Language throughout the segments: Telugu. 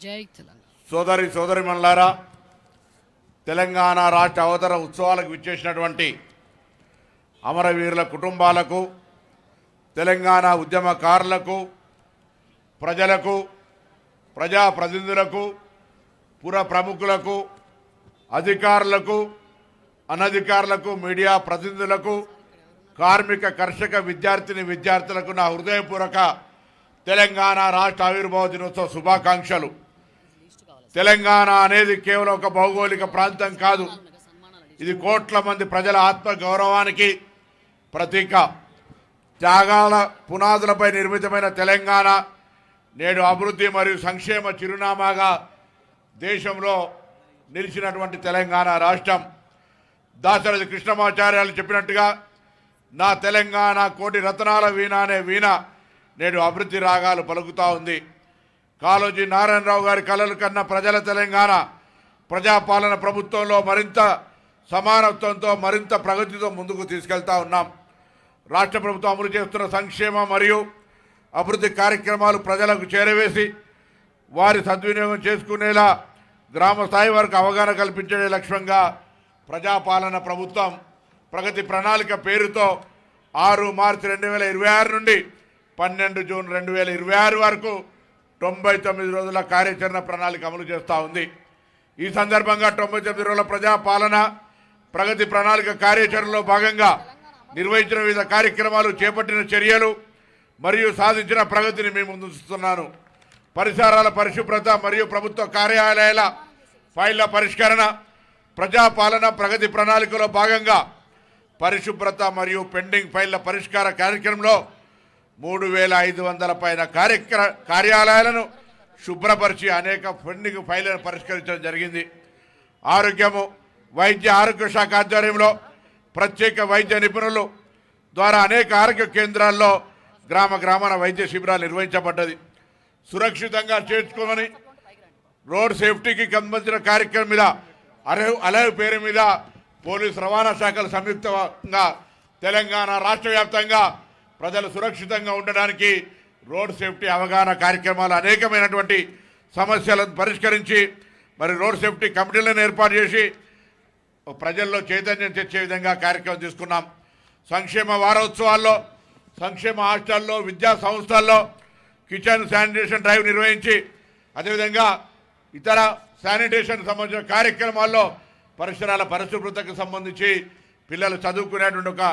జై తెలంగాణ. సోదరిమణులారా, తెలంగాణ రాష్ట్ర అవతర ఉత్సవాలకు విచ్చేసినటువంటి అమరవీరుల కుటుంబాలకు, తెలంగాణ ఉద్యమకారులకు, ప్రజలకు, ప్రజాప్రతినిధులకు, పుర ప్రముఖులకు, అధికారులకు, అనధికారులకు, మీడియా ప్రతినిధులకు, కార్మిక కర్షక విద్యార్థులకు నా హృదయపూర్వక తెలంగాణ రాష్ట్ర ఆవిర్భావ దినోత్సవ శుభాకాంక్షలు. తెలంగాణ అనేది కేవలం ఒక భౌగోళిక ప్రాంతం కాదు, ఇది కోట్ల మంది ప్రజల ఆత్మ గౌరవానికి ప్రతీక. త్యాగాల పునాదులపై నిర్మితమైన తెలంగాణ నేడు అభివృద్ధి మరియు సంక్షేమ చిరునామాగా దేశంలో నిలిచినటువంటి తెలంగాణ రాష్ట్రం. దాశరథి కృష్ణమాచార్యాలు చెప్పినట్టుగా, నా తెలంగాణ కోటి రత్నాల వీణ అనే వీణ నేడు అభివృద్ధి రాగాలు పలుకుతూ ఉంది. కాళోజీ నారాయణరావు గారి కలలు కన్న ప్రజల తెలంగాణ ప్రజాపాలన ప్రభుత్వంలో మరింత సమానత్వంతో, మరింత ప్రగతితో ముందుకు తీసుకెళ్తా ఉన్నాం. రాష్ట్ర ప్రభుత్వం అమలు చేస్తున్న సంక్షేమ మరియు అభివృద్ధి కార్యక్రమాలు ప్రజలకు చేరవేసి వారి సద్వినియోగం చేసుకునేలా గ్రామ స్థాయి వరకు అవగాహన కల్పించే లక్ష్యంగా ప్రజాపాలన ప్రభుత్వం ప్రగతి ప్రణాళిక పేరుతో 6 మార్చి 2026 నుండి 12 జూన్ 2026 వరకు 99 రోజుల కార్యాచరణ ప్రణాళిక అమలు చేస్తూ ఉంది. ఈ సందర్భంగా 99 రోజుల ప్రజాపాలన ప్రగతి ప్రణాళిక కార్యాచరణలో భాగంగా నిర్వహించిన వివిధ కార్యక్రమాలు, చేపట్టిన చర్యలు మరియు సాధించిన ప్రగతిని మేము ముందుస్తున్నాను. పరిసరాల పరిశుభ్రత మరియు ప్రభుత్వ కార్యాలయాల ఫైళ్ల పరిష్కరణ, ప్రజాపాలన ప్రగతి ప్రణాళికలో భాగంగా పరిశుభ్రత మరియు పెండింగ్ ఫైళ్ల పరిష్కార కార్యక్రమంలో 3500 పైన కార్యాలయాలను శుభ్రపరిచి అనేక పెండింగ్ ఫైళ్లను పరిష్కరించడం జరిగింది. ఆరోగ్యము, వైద్య ఆరోగ్య శాఖ ఆధ్వర్యంలో ప్రత్యేక వైద్య నిపుణులు ద్వారా అనేక ఆరోగ్య కేంద్రాల్లో గ్రామాన వైద్య శిబిరాలు నిర్వహించబడ్డది. సురక్షితంగా చేర్చుకోమని రోడ్ సేఫ్టీకి సంబంధించిన కార్యక్రమం మీద అలవ్ పేరు మీద పోలీసు రవాణా శాఖల సంయుక్తంగా తెలంగాణ రాష్ట్ర వ్యాప్తంగా ప్రజలు సురక్షితంగా ఉండడానికి రోడ్ సేఫ్టీ అవగాహన కార్యక్రమాలు, అనేకమైనటువంటి సమస్యలను పరిష్కరించి మరి రోడ్ సేఫ్టీ కమిటీలను ఏర్పాటు చేసి ప్రజల్లో చైతన్యం తెచ్చే విధంగా కార్యక్రమం తీసుకున్నాం. సంక్షేమ వారోత్సవాల్లో, సంక్షేమ హాస్టల్లో, విద్యా సంస్థల్లో కిచెన్ శానిటేషన్ డ్రైవ్ నిర్వహించి, అదేవిధంగా ఇతర శానిటేషన్ సంబంధించిన కార్యక్రమాల్లో పరిసరాల పరిశుభ్రతకు సంబంధించి పిల్లలు చదువుకునేటువంటి ఒక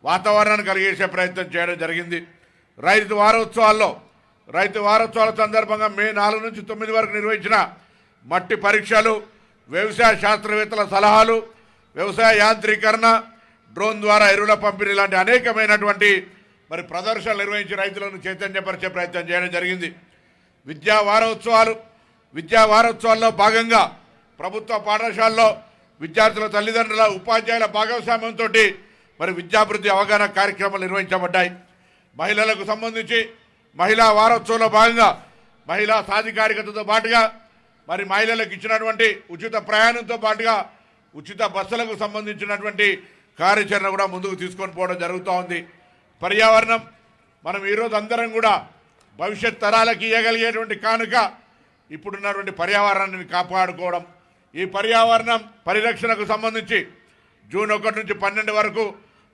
వాతావరణాన్ని కలిగేసే ప్రయత్నం చేయడం జరిగింది. రైతు వారోత్సవాల సందర్భంగా మే 4 నుంచి 9 వరకు నిర్వహించిన మట్టి పరీక్షలు, వ్యవసాయ శాస్త్రవేత్తల సలహాలు, వ్యవసాయ యాంత్రీకరణ, డ్రోన్ ద్వారా ఎరువుల పంపిణీ లాంటి అనేకమైనటువంటి మరి ప్రదర్శనలు నిర్వహించి రైతులను చైతన్యపరిచే ప్రయత్నం చేయడం జరిగింది. విద్యా వారోత్సవాల్లో భాగంగా ప్రభుత్వ పాఠశాలలో విద్యార్థుల తల్లిదండ్రుల, ఉపాధ్యాయుల భాగస్వామ్యంతో మరి విద్యాభివృద్ధి అవగాహన కార్యక్రమాలు నిర్వహించబడ్డాయి. మహిళలకు సంబంధించి మహిళా వారోత్సవంలో భాగంగా మహిళా సాధికారికతతో పాటుగా మరి మహిళలకు ఇచ్చినటువంటి ఉచిత ప్రయాణంతో పాటుగా ఉచిత బస్సులకు సంబంధించినటువంటి కార్యాచరణ కూడా ముందుకు తీసుకొని పోవడం జరుగుతూ ఉంది. పర్యావరణం, మనం ఈరోజు అందరం కూడా భవిష్యత్ తరాలకు ఇవ్వగలిగేటువంటి కానుక ఇప్పుడున్నటువంటి పర్యావరణాన్ని కాపాడుకోవడం. ఈ పర్యావరణం పరిరక్షణకు సంబంధించి జూన్ 1 నుంచి 12 వరకు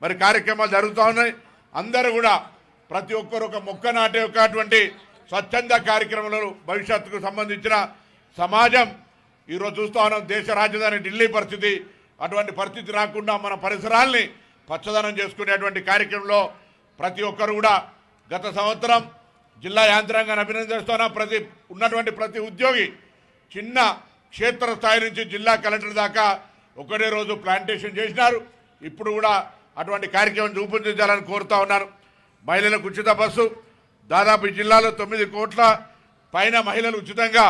మరి కార్యక్రమాలు జరుగుతూ ఉన్నాయి. అందరూ కూడా ప్రతి ఒక్కరు ఒక మొక్క నాటే ఒకటువంటి స్వచ్ఛంద కార్యక్రమాలు భవిష్యత్తుకు సంబంధించిన సమాజం ఈరోజు చూస్తూ ఉన్నాం. దేశ రాజధాని ఢిల్లీ పరిస్థితి, అటువంటి పరిస్థితి రాకుండా మన పరిసరాల్ని పచ్చదనం చేసుకునేటువంటి కార్యక్రమంలో ప్రతి ఒక్కరు కూడా గత సంవత్సరం జిల్లా యాంత్రాంగాన్ని అభినందిస్తున్న ఉన్నటువంటి ప్రతి ఉద్యోగి చిన్న క్షేత్ర స్థాయి నుంచి జిల్లా కలెక్టర్ దాకా ఒకటే రోజు ప్లాంటేషన్ చేసినారు. ఇప్పుడు కూడా అటువంటి కార్యక్రమం రూపొందించాలని కోరుతా ఉన్నారు. మహిళలకు ఉచిత బస్సు, దాదాపు ఈ జిల్లాలో 9 కోట్ల పైన మహిళలు ఉచితంగా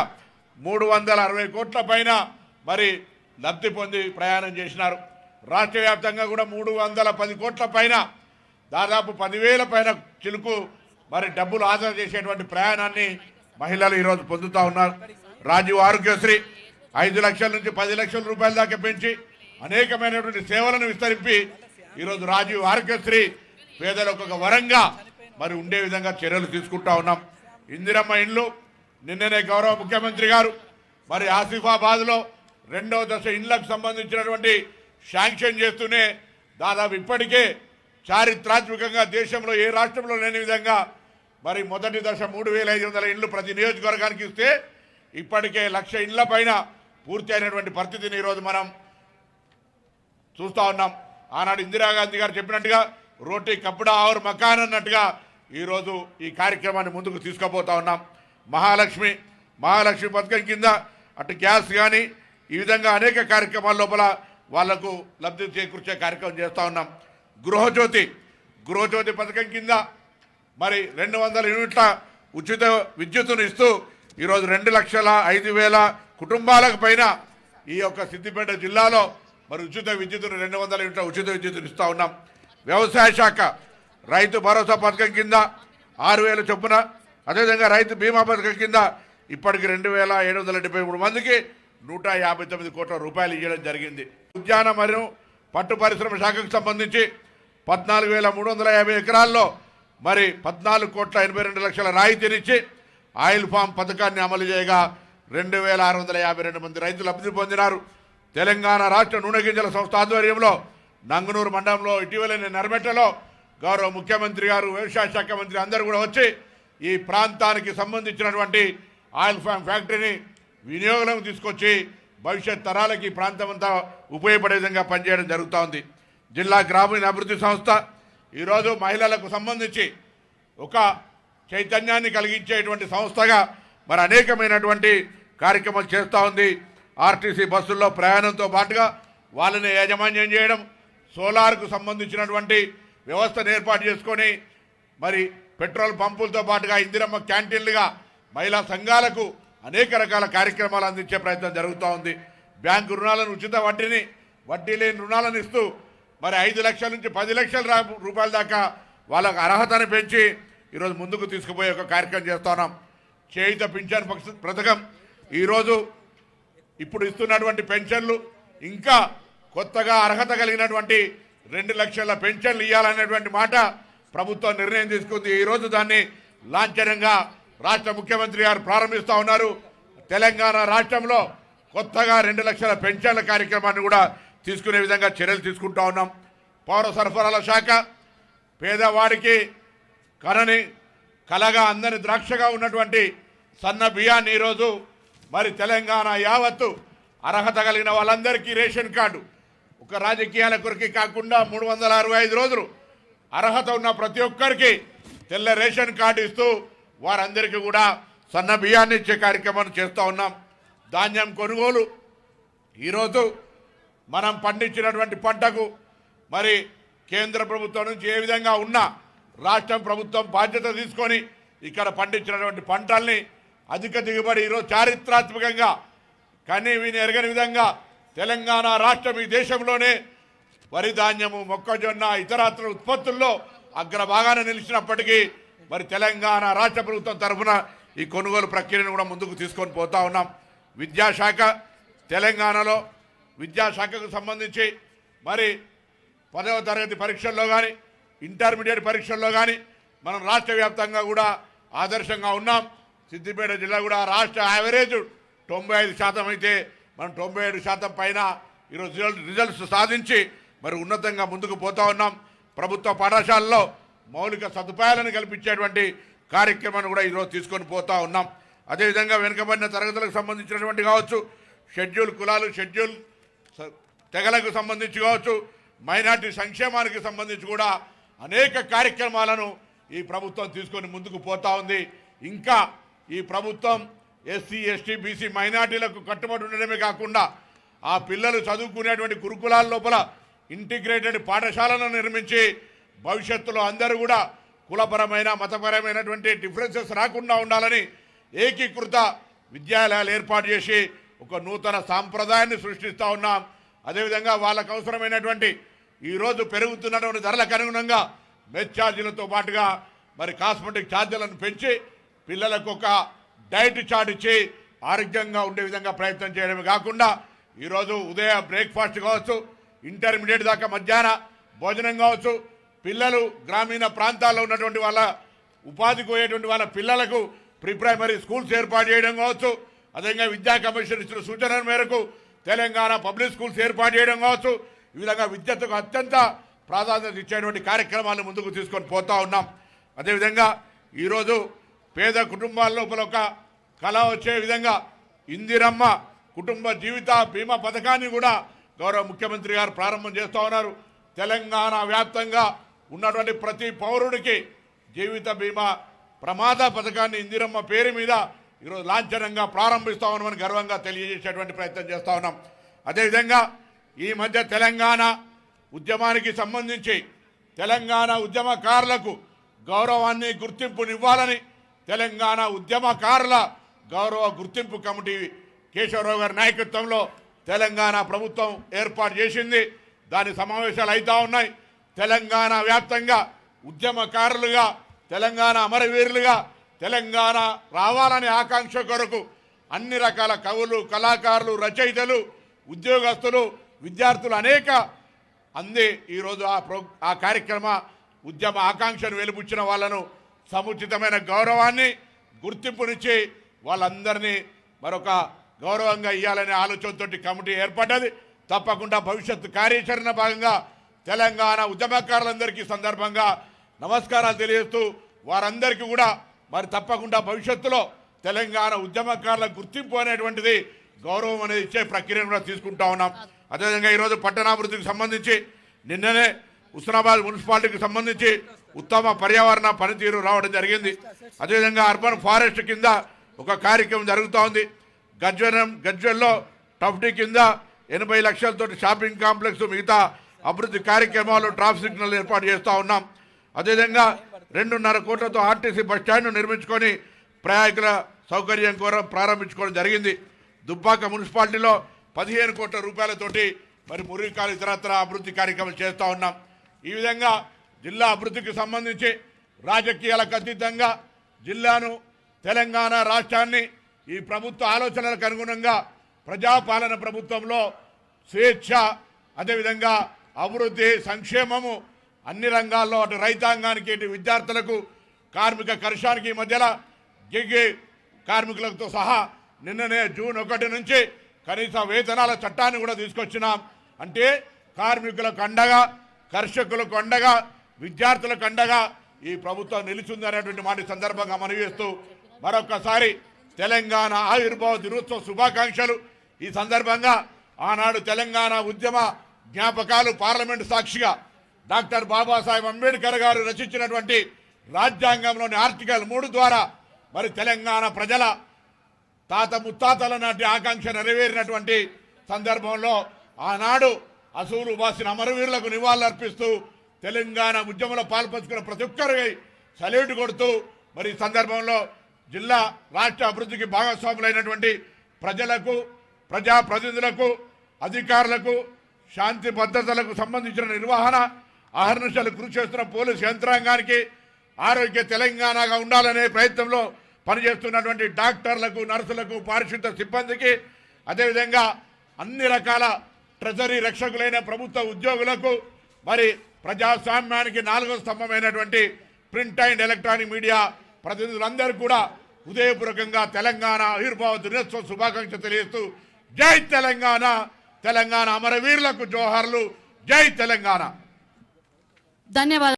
360 కోట్ల పైన మరి లబ్ధి పొంది ప్రయాణం చేసినారు. రాష్ట్ర వ్యాప్తంగా కూడా 310 కోట్ల పైన దాదాపు 10,000 పైన చిలుకు మరి డబ్బులు ఆదా చేసేటువంటి ప్రయాణాన్ని మహిళలు ఈరోజు పొందుతూ ఉన్నారు. రాజీవ్ ఆరోగ్యశ్రీ 5 లక్షల నుంచి 10 లక్షల రూపాయల దాకా పెంచి అనేకమైనటువంటి సేవలను విస్తరింపి ఈరోజు రాజీవ్ ఆరోగ్యశ్రీ పేదలకు ఒక వరంగా మరి ఉండే విధంగా చర్యలు తీసుకుంటా ఉన్నాం. ఇందిరమ్మ ఇండ్లు నిన్ననే గౌరవ ముఖ్యమంత్రి గారు మరి ఆసిఫాబాద్లో రెండవ దశ ఇండ్లకు సంబంధించినటువంటి శాంక్షన్ చేస్తూనే దాదాపు ఇప్పటికే చారిత్రాత్మకంగా దేశంలో ఏ రాష్ట్రంలో లేని విధంగా మరి మొదటి దశ 3,500 ఇండ్లు ప్రతి నియోజకవర్గానికి ఇస్తే ఇప్పటికే 1,00,000 ఇండ్ల పైన పూర్తి అయినటువంటి పరిస్థితిని ఈరోజు మనం చూస్తూ ఉన్నాం. ఆనాడు ఇందిరాగాంధీ గారు చెప్పినట్టుగా రోటీ కప్పుడా ఆరు మకాన్ అన్నట్టుగా ఈరోజు ఈ కార్యక్రమాన్ని ముందుకు తీసుకుపోతా ఉన్నాం. మహాలక్ష్మి పథకం కింద అటు గ్యాస్ కానీ ఈ విధంగా అనేక కార్యక్రమాల లోపల వాళ్లకు లబ్ధి చేకూర్చే కార్యక్రమం చేస్తూ ఉన్నాం. గృహజ్యోతి పథకం కింద మరి 200 యూనిట్ల ఉచిత విద్యుత్తును ఇస్తూ ఈరోజు 2,05,000 కుటుంబాలకు పైన ఈ యొక్క సిద్దిపేట జిల్లాలో మరి ఉచిత విద్యుత్తును 200 యూనిట్ల ఉచిత విద్యుత్తును ఇస్తూ ఉన్నాం. వ్యవసాయ శాఖ రైతు భరోసా పథకం కింద 6,000 చొప్పున, అదేవిధంగా రైతు బీమా పథకం కింద ఇప్పటికి 2,773 మందికి 159 కోట్ల రూపాయలు ఇవ్వడం జరిగింది. ఉద్యాన మరియు పట్టు పరిశ్రమ శాఖకు సంబంధించి 14,350 ఎకరాల్లో మరి 14,82,00,000 రాయితీనిచ్చి ఆయిల్ ఫామ్ పథకాన్ని అమలు చేయగా 2,652 మంది రైతులు లబ్ధి పొందినారు. తెలంగాణ రాష్ట్ర నూనె గింజల సంస్థ ఆధ్వర్యంలో నంగునూరు మండలంలో ఇటీవల నర్మెట్టలో గౌరవ ముఖ్యమంత్రి గారు, వ్యవసాయ శాఖ మంత్రి అందరూ కూడా వచ్చి ఈ ప్రాంతానికి సంబంధించినటువంటి ఆయిల్ ఫామ్ ఫ్యాక్టరీని వినియోగంలోకి తీసుకొచ్చి భవిష్యత్ తరాలకి ఈ ప్రాంతం అంతా ఉపయోగపడే విధంగా పనిచేయడం జరుగుతూ ఉంది. జిల్లా గ్రామీణ అభివృద్ధి సంస్థ ఈరోజు మహిళలకు సంబంధించి ఒక చైతన్యాన్ని కలిగించేటువంటి సంస్థగా మరి అనేకమైనటువంటి కార్యక్రమాలు చేస్తూ ఉంది. ఆర్టీసీ బస్సుల్లో ప్రయాణంతో పాటుగా వాళ్ళని యాజమాన్యం చేయడం, సోలార్కు సంబంధించినటువంటి వ్యవస్థను ఏర్పాటు చేసుకొని మరి పెట్రోల్ పంపులతో పాటుగా ఇందిరమ్మ క్యాంటీన్లుగా మహిళా సంఘాలకు అనేక రకాల కార్యక్రమాలు అందించే ప్రయత్నం జరుగుతూ ఉంది. బ్యాంకు రుణాలను ఉచిత వడ్డీ లేని రుణాలను ఇస్తూ మరి 5 లక్షల నుంచి 10 లక్షల రూపాయల దాకా వాళ్ళకు అర్హతను పెంచి ఈరోజు ముందుకు తీసుకుపోయే ఒక కార్యక్రమం చేస్తున్నాం. చేయుత పింఛన్ పథకం ఈరోజు ఇప్పుడు ఇస్తున్నటువంటి పెన్షన్లు ఇంకా కొత్తగా అర్హత కలిగినటువంటి 2 లక్షల పెన్షన్లు ఇవ్వాలనేటువంటి మాట ప్రభుత్వం నిర్ణయం తీసుకుంది. ఈరోజు దాన్ని లాంఛనంగా రాష్ట్ర ముఖ్యమంత్రి గారు ప్రారంభిస్తూ ఉన్నారు. తెలంగాణ రాష్ట్రంలో కొత్తగా 2 లక్షల పెన్షన్ల కార్యక్రమాన్ని కూడా తీసుకునే విధంగా చర్యలు తీసుకుంటూ ఉన్నాం. పౌర సరఫరాల శాఖ పేదవాడికి కలగా అందని ద్రాక్షగా ఉన్నటువంటి సన్న బియ్యాన్ని ఈరోజు మరి తెలంగాణ యావత్తు అర్హత కలిగిన వాళ్ళందరికీ రేషన్ కార్డు ఒక రాజకీయాల కొరికి కాకుండా 365 రోజులు అర్హత ఉన్న ప్రతి ఒక్కరికి తెల్ల రేషన్ కార్డు ఇస్తూ వారందరికీ కూడా సన్న బియ్యాన్ని ఇచ్చే కార్యక్రమాన్ని చేస్తూ ఉన్నాం. ధాన్యం కొనుగోలు ఈరోజు మనం పండించినటువంటి పంటకు మరి కేంద్ర ప్రభుత్వం నుంచి ఏ విధంగా ఉన్నా రాష్ట్ర ప్రభుత్వం బాధ్యత తీసుకొని ఇక్కడ పండించినటువంటి పంటల్ని అధిక దిగుబడి ఈరోజు చారిత్రాత్మకంగా కానీ వీని ఎరగని విధంగా తెలంగాణ రాష్ట్రం ఈ దేశంలోనే వరి ధాన్యము, మొక్కజొన్న, ఇతరత్ర ఉత్పత్తుల్లో అగ్రభాగాన నిలిచినప్పటికీ మరి తెలంగాణ రాష్ట్ర ప్రభుత్వం తరఫున ఈ కొనుగోలు ప్రక్రియను కూడా ముందుకు తీసుకొని పోతా ఉన్నాం. విద్యాశాఖ తెలంగాణలో విద్యాశాఖకు సంబంధించి మరి 10వ తరగతి పరీక్షల్లో కానీ ఇంటర్మీడియట్ పరీక్షల్లో కానీ మనం రాష్ట్ర వ్యాప్తంగా కూడా ఆదర్శంగా ఉన్నాం. సిద్దిపేట జిల్లా కూడా రాష్ట్ర యావరేజ్ 95% అయితే మనం 97% పైన ఈరోజు రిజల్ట్స్ సాధించి మరి ఉన్నతంగా ముందుకు పోతా ఉన్నాం. ప్రభుత్వ పాఠశాలలో మౌలిక సదుపాయాలను కల్పించేటువంటి కార్యక్రమాన్ని కూడా ఈరోజు తీసుకొని పోతా ఉన్నాం. అదేవిధంగా వెనుకబడిన తరగతులకు సంబంధించినటువంటి కావచ్చు, షెడ్యూల్ కులాలు, షెడ్యూల్ తెగలకు సంబంధించి కావచ్చు, మైనార్టీ సంక్షేమానికి సంబంధించి కూడా అనేక కార్యక్రమాలను ఈ ప్రభుత్వం తీసుకొని ముందుకు పోతా ఉంది. ఇంకా ఈ ప్రభుత్వం ఎస్సీ, ఎస్టీ, బీసీ మైనార్టీలకు కట్టుబడి ఉండడమే కాకుండా ఆ పిల్లలు చదువుకునేటువంటి గురుకులాల లోపల ఇంటిగ్రేటెడ్ పాఠశాలను నిర్మించి భవిష్యత్తులో అందరూ కూడా కులపరమైన మతపరమైనటువంటి డిఫరెన్సెస్ రాకుండా ఉండాలని ఏకీకృత విద్యాలయాలు ఏర్పాటు చేసి ఒక నూతన సాంప్రదాయాన్ని సృష్టిస్తూ ఉన్నాం. అదేవిధంగా వాళ్ళకు అవసరమైనటువంటి ఈరోజు పెరుగుతున్నటువంటి ధరలకు అనుగుణంగా మెస్ ఛార్జీలతో పాటుగా మరి కాస్మెటిక్ ఛార్జీలను పెంచి పిల్లలకు ఒక డైట్ చార్ట్ ఇచ్చి ఆరోగ్యంగా ఉండే విధంగా ప్రయత్నం చేయడమే కాకుండా ఈరోజు ఉదయ బ్రేక్ఫాస్ట్ కావచ్చు, ఇంటర్మీడియట్ దాకా మధ్యాహ్న భోజనం కావచ్చు, పిల్లలు గ్రామీణ ప్రాంతాల్లో ఉన్నటువంటి వాళ్ళ ఉపాధికి పోయేటువంటి వాళ్ళ పిల్లలకు ప్రీ ప్రైమరీ స్కూల్స్ ఏర్పాటు చేయడం కావచ్చు, అదేవిధంగా విద్యా కమిషన్ ఇచ్చిన సూచనల మేరకు తెలంగాణ పబ్లిక్ స్కూల్స్ ఏర్పాటు చేయడం కావచ్చు, ఈ విధంగా విద్యకు అత్యంత ప్రాధాన్యత ఇచ్చేటువంటి కార్యక్రమాలను ముందుకు తీసుకొని పోతా ఉన్నాం. అదేవిధంగా ఈరోజు పేద కుటుంబాల లోపల ఒక కళ వచ్చే విధంగా ఇందిరమ్మ కుటుంబ జీవిత బీమా పథకాన్ని కూడా గౌరవ ముఖ్యమంత్రి గారు ప్రారంభం చేస్తూ ఉన్నారు. తెలంగాణ వ్యాప్తంగా ఉన్నటువంటి ప్రతి పౌరుడికి జీవిత బీమా ప్రమాద పథకాన్ని ఇందిరమ్మ పేరు మీద ఈరోజు లాంఛనంగా ప్రారంభిస్తూ ఉన్నామని గర్వంగా తెలియజేసేటువంటి ప్రయత్నం చేస్తూ ఉన్నాం. అదేవిధంగా ఈ మధ్య తెలంగాణ ఉద్యమానికి సంబంధించి తెలంగాణ ఉద్యమకారులకు గౌరవాన్ని గుర్తింపునివ్వాలని తెలంగాణ ఉద్యమకారుల గౌరవ గుర్తింపు కమిటీ కేశవరావు గారి నాయకత్వంలో తెలంగాణ ప్రభుత్వం ఏర్పాటు చేసింది. దాని సమావేశాలు అవుతూ ఉన్నాయి. తెలంగాణ వ్యాప్తంగా ఉద్యమకారులుగా తెలంగాణ అమరవీరులుగా తెలంగాణ రావాలనే ఆకాంక్ష కొరకు అన్ని రకాల కవులు, కళాకారులు, రచయితలు, ఉద్యోగస్తులు, విద్యార్థులు అనేక అంది ఈరోజు ఆ కార్యక్రమ ఉద్యమ ఆకాంక్షను వెలిపుచ్చిన వాళ్ళను సముచితమైన గౌరవాన్ని గుర్తింపునిచ్చి వాళ్ళందరినీ మరొక గౌరవంగా ఇవ్వాలనే ఆలోచనతో కమిటీ ఏర్పడ్డది. తప్పకుండా భవిష్యత్తు కార్యాచరణ భాగంగా తెలంగాణ ఉద్యమకారులందరికీ సందర్భంగా నమస్కారాలు తెలియజేస్తూ వారందరికీ కూడా మరి తప్పకుండా భవిష్యత్తులో తెలంగాణ ఉద్యమకారుల గుర్తింపు అనేటువంటిది గౌరవం అనేది ఇచ్చే ప్రక్రియను కూడా తీసుకుంటా ఉన్నాం. అదేవిధంగా ఈరోజు పట్టణాభివృద్ధికి సంబంధించి నిన్ననే హుస్నాబాద్ మున్సిపాలిటీకి సంబంధించి ఉత్తమ పర్యావరణ పనితీరు రావడం జరిగింది. అదేవిధంగా అర్బన్ ఫారెస్ట్ కింద ఒక కార్యక్రమం జరుగుతూ ఉంది. గజ్వెల్లో టఫ్టీ కింద 80 లక్షలతో షాపింగ్ కాంప్లెక్స్, మిగతా అభివృద్ధి కార్యక్రమాలు, ట్రాఫిక్ సిగ్నల్ ఏర్పాటు చేస్తూ ఉన్నాం. అదేవిధంగా 2.5 కోట్లతో ఆర్టీసీ బస్టాండ్ను నిర్మించుకొని ప్రయాణికుల సౌకర్యం కోసం ప్రారంభించుకోవడం జరిగింది. దుబ్బాక మున్సిపాలిటీలో 15 కోట్ల రూపాయలతోటి మరి మురికాలు ఇతరత్ర అభివృద్ధి కార్యక్రమాలు చేస్తూ ఉన్నాం. ఈ విధంగా జిల్లా అభివృద్ధికి సంబంధించి రాజకీయాలకు అతీతంగా జిల్లాను, తెలంగాణ రాష్ట్రాన్ని ఈ ప్రభుత్వ ఆలోచనలకు అనుగుణంగా ప్రజాపాలన ప్రభుత్వంలో స్వేచ్ఛ, అదేవిధంగా అభివృద్ధి, సంక్షేమము అన్ని రంగాల్లో అటు రైతాంగానికి, ఇటు విద్యార్థులకు, కార్మిక కర్షానికి మధ్యలో గిగ్గి కార్మికులతో సహా నిన్ననే జూన్ 1 నుంచి కనీస వేతనాల చట్టాన్ని కూడా తీసుకొచ్చినాం. అంటే కార్మికులకు అండగా, కర్షకులకు అండగా, విద్యార్థులకు అండగా ఈ ప్రభుత్వం నిలిచింది అనేటువంటి మాట సందర్భంగా మనవి చేస్తూ మరొకసారి తెలంగాణ ఆవిర్భావ దినోత్సవ శుభాకాంక్షలు. ఈ సందర్భంగా ఆనాడు తెలంగాణ ఉద్యమ జ్ఞాపకాలు పార్లమెంటు సాక్షిగా డాక్టర్ బాబాసాహెబ్ అంబేద్కర్ గారు రచించినటువంటి రాజ్యాంగంలోని ఆర్టికల్ 3 ద్వారా మరి తెలంగాణ ప్రజల తాత ముత్తాతల నాటి ఆకాంక్ష నెరవేరినటువంటి సందర్భంలో ఆనాడు అసూలు బాసిన అమరవీరులకు నివాళులర్పిస్తూ తెలంగాణ ఉద్యమంలో పాల్పంచుకున్న ప్రతి ఒక్కరికి సల్యూట్ కొడుతూ మరి ఈ సందర్భంలో జిల్లా రాష్ట్ర అభివృద్ధికి భాగస్వాములైనటువంటి ప్రజలకు, ప్రజాప్రతినిధులకు, అధికారులకు, శాంతి భద్రతలకు సంబంధించిన నిర్వహణ అహర్నిశలు కృషి చేస్తున్న పోలీసు యంత్రాంగానికి, ఆరోగ్య తెలంగాణగా ఉండాలనే ప్రయత్నంలో పనిచేస్తున్నటువంటి డాక్టర్లకు, నర్సులకు, పారిశుద్ధ సిబ్బందికి, అదేవిధంగా అన్ని రకాల ట్రెజరీ రక్షకులైన ప్రభుత్వ ఉద్యోగులకు, మరి ప్రజాస్వామ్యానికి 4వ స్తంభమైనటువంటి ప్రింట్ అండ్ ఎలక్ట్రానిక్ మీడియా ప్రతినిధులందరూ కూడా హృదయపూర్వకంగా తెలంగాణ ఆవిర్భావ దినోత్సవ శుభాకాంక్షలు తెలియజేస్తూ జై తెలంగాణ, తెలంగాణ అమరవీరులకు జోహార్లు, జై తెలంగాణ. ధన్యవాదాలు.